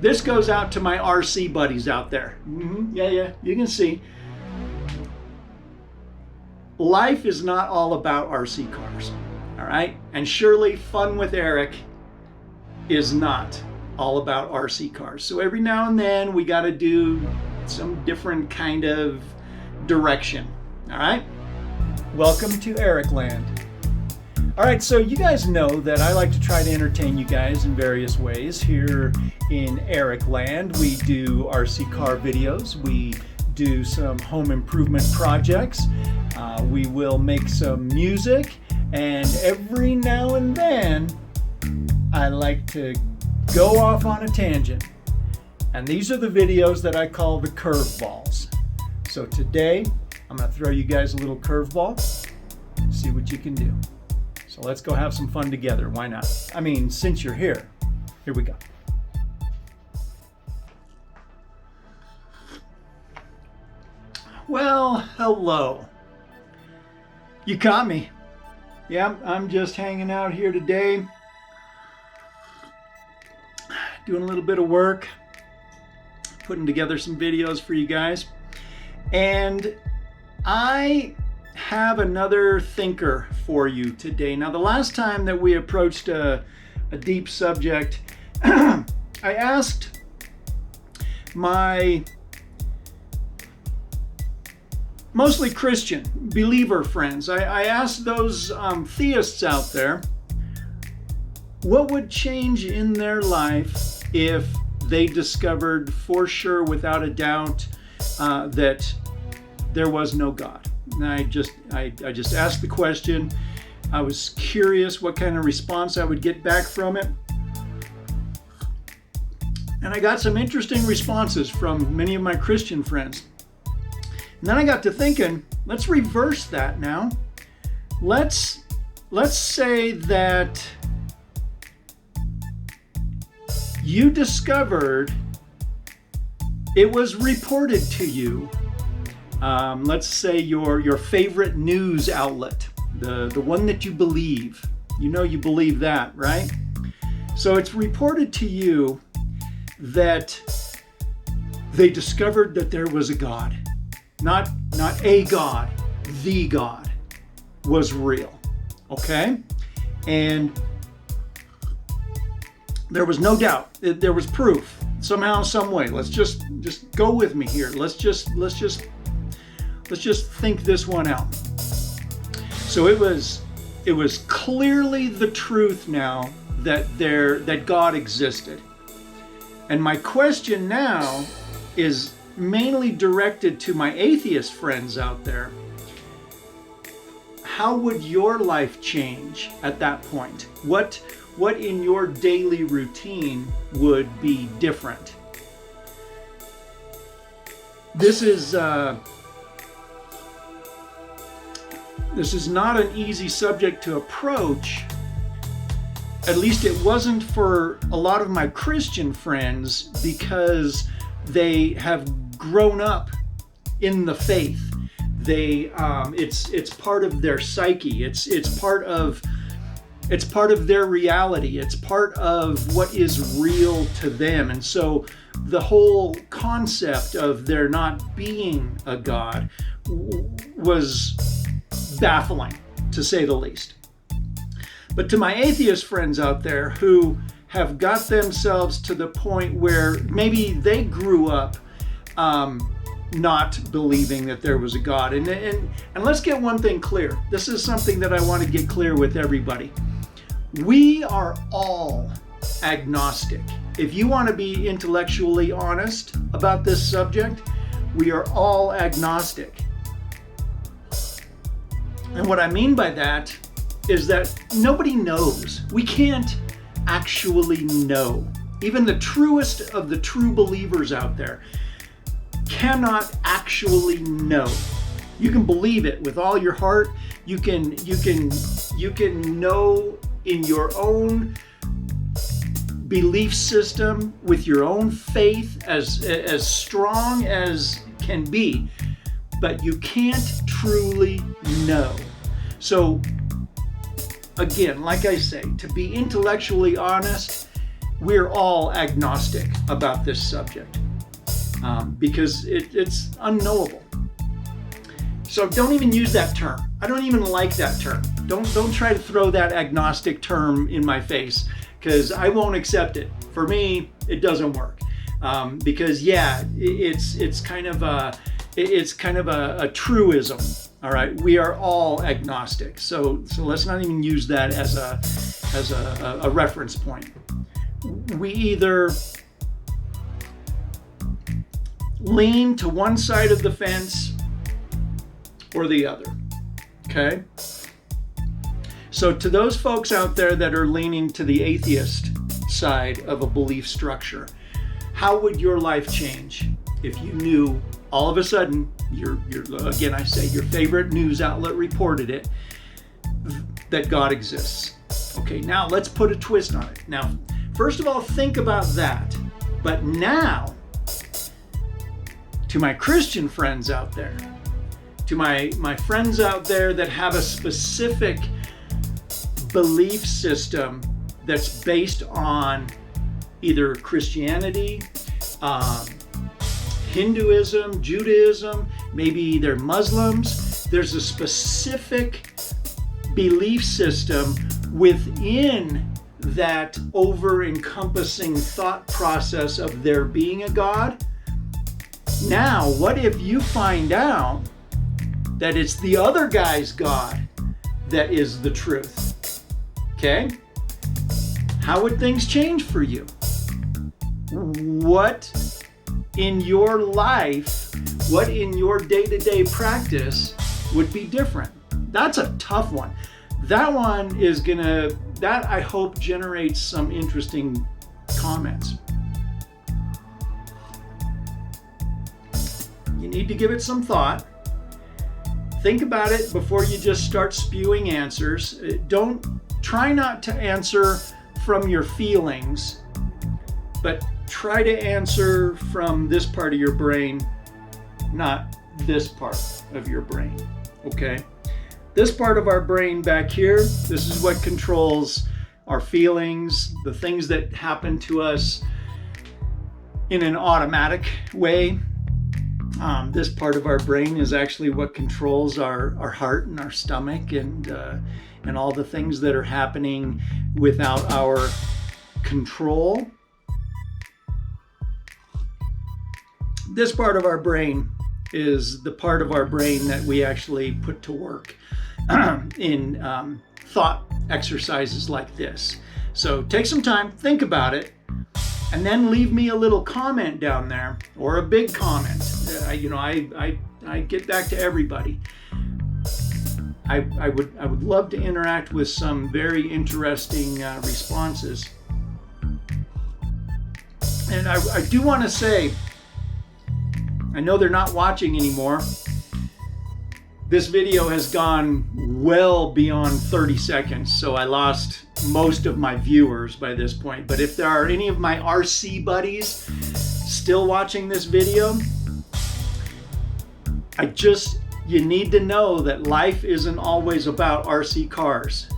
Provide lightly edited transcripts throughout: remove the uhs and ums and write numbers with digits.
This goes out to my RC buddies out there. Yeah, you can see. Life is not all about RC cars, all right? And surely Fun with Eric is not all about RC cars. So every now and then we got to do some different kind of direction, all right? Welcome to Eric Land. All right, so you guys know that I like to try to entertain you guys in various ways. Here in Eric Land, we do RC car videos. We do some home improvement projects. We will make some music. And every now and then, I like to go off on a tangent. And these are the videos that I call the curveballs. So today, I'm going to throw you guys a little curveball, see what you can do. So let's go have some fun together. Why not? I mean, since you're here we go. Well, hello. You caught me. Yeah, I'm just hanging out here today, doing a little bit of work, putting together some videos for you guys. And I have another thinker for you today. Now, the last time that we approached a deep subject, I asked my mostly Christian believer friends, I asked those theists out there, what would change in their life if they discovered for sure, without a doubt, that there was no God? And I just asked the question. I was curious what kind of response I would get back from it. And I got some interesting responses from many of my Christian friends. And then I got to thinking, let's reverse that now. Let's say that you discovered, it was reported to you, let's say your favorite news outlet, the one that you believe. You know you believe that, right? So it's reported to you that they discovered that there was a God. Not a God, the God was real, okay? And there was no doubt. There was proof somehow, some way. Let's just go with me here. Let's just think this one out. So it was clearly the truth now that God existed. And my question now is mainly directed to my atheist friends out there. How would your life change at that point? What in your daily routine would be different? This is not an easy subject to approach. At least it wasn't for a lot of my Christian friends, because they have grown up in the faith. They it's part of their psyche. It's part of their reality. It's part of what is real to them. And so the whole concept of there not being a God was baffling, to say the least. But to my atheist friends out there who have got themselves to the point where maybe they grew up not believing that there was a God. And let's get one thing clear. This is something that I want to get clear with everybody. We are all agnostic. If you want to be intellectually honest about this subject, we are all agnostic. And what I mean by that is that nobody knows. We can't actually know. Even the truest of the true believers out there cannot actually know. You can believe it with all your heart. You can know in your own belief system, with your own faith as strong as can be, but you can't truly know. So again, like I say, to be intellectually honest, we're all agnostic about this subject because it's unknowable. So don't even use that term. I don't even like that term. Don't try to throw that agnostic term in my face, because I won't accept it. For me, it doesn't work. Because it's kind of a truism. All right, we are all agnostic. So let's not even use that as a reference point. We either lean to one side of the fence or the other. Okay? So to those folks out there that are leaning to the atheist side of a belief structure, how would your life change if you knew all of a sudden, again, I say your favorite news outlet reported it, that God exists? Okay, now let's put a twist on it. Now, first of all, think about that. But now, to my Christian friends out there, to my friends out there that have a specific belief system that's based on either Christianity, Hinduism, Judaism, maybe they're Muslims. There's a specific belief system within that over-encompassing thought process of there being a God. Now, what if you find out that it's the other guy's God that is the truth? Okay? How would things change for you? What in your life, what in your day-to-day practice would be different? That's a tough one. That one that I hope generates some interesting comments. You need to give it some thought. Think about it before you just start spewing answers. Try not to answer from your feelings, but try to answer from this part of your brain, not this part of your brain, okay? This part of our brain back here, this is what controls our feelings, the things that happen to us in an automatic way. This part of our brain is actually what controls our heart and our stomach and all the things that are happening without our control. This part of our brain is the part of our brain that we actually put to work in thought exercises like this. So take some time, think about it, and then leave me a little comment down there, or a big comment. I get back to everybody. I would love to interact with some very interesting responses. And I do want to say, I know they're not watching anymore. This video has gone well beyond 30 seconds, so I lost most of my viewers by this point. But if there are any of my RC buddies still watching this video, you need to know that life isn't always about RC cars.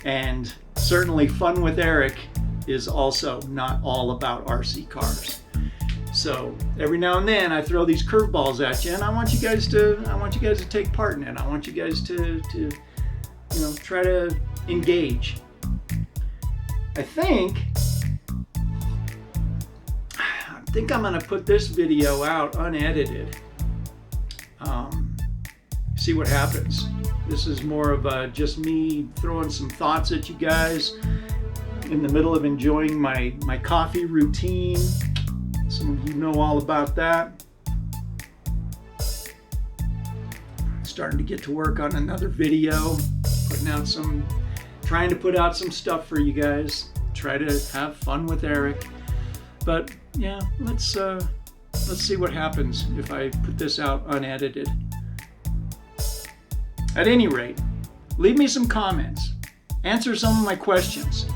And certainly Fun with Eric is also not all about RC cars. So every now and then I throw these curveballs at you, and I want you guys to take part in it. I want you guys to try to engage. I think I'm gonna put this video out unedited. See what happens. This is more of just me throwing some thoughts at you guys in the middle of enjoying my coffee routine. Some of you know all about that. Starting to get to work on another video, trying to put out some stuff for you guys. Try to have fun with Eric. But yeah, let's see what happens if I put this out unedited. At any rate, leave me some comments, answer some of my questions,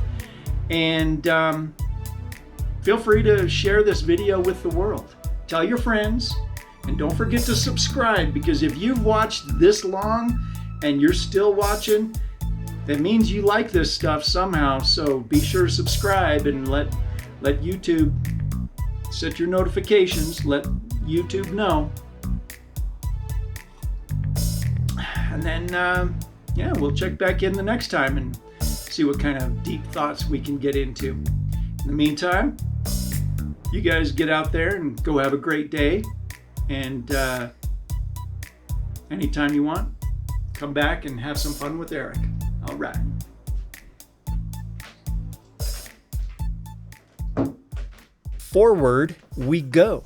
and feel free to share this video with the world. Tell your friends, and don't forget to subscribe, because if you've watched this long and you're still watching, that means you like this stuff somehow. So be sure to subscribe and let let YouTube set your notifications, let YouTube know. And then, yeah, we'll check back in the next time and see what kind of deep thoughts we can get into. In the meantime, you guys get out there and go have a great day. And anytime you want, come back and have some fun with Eric. All right. Forward we go.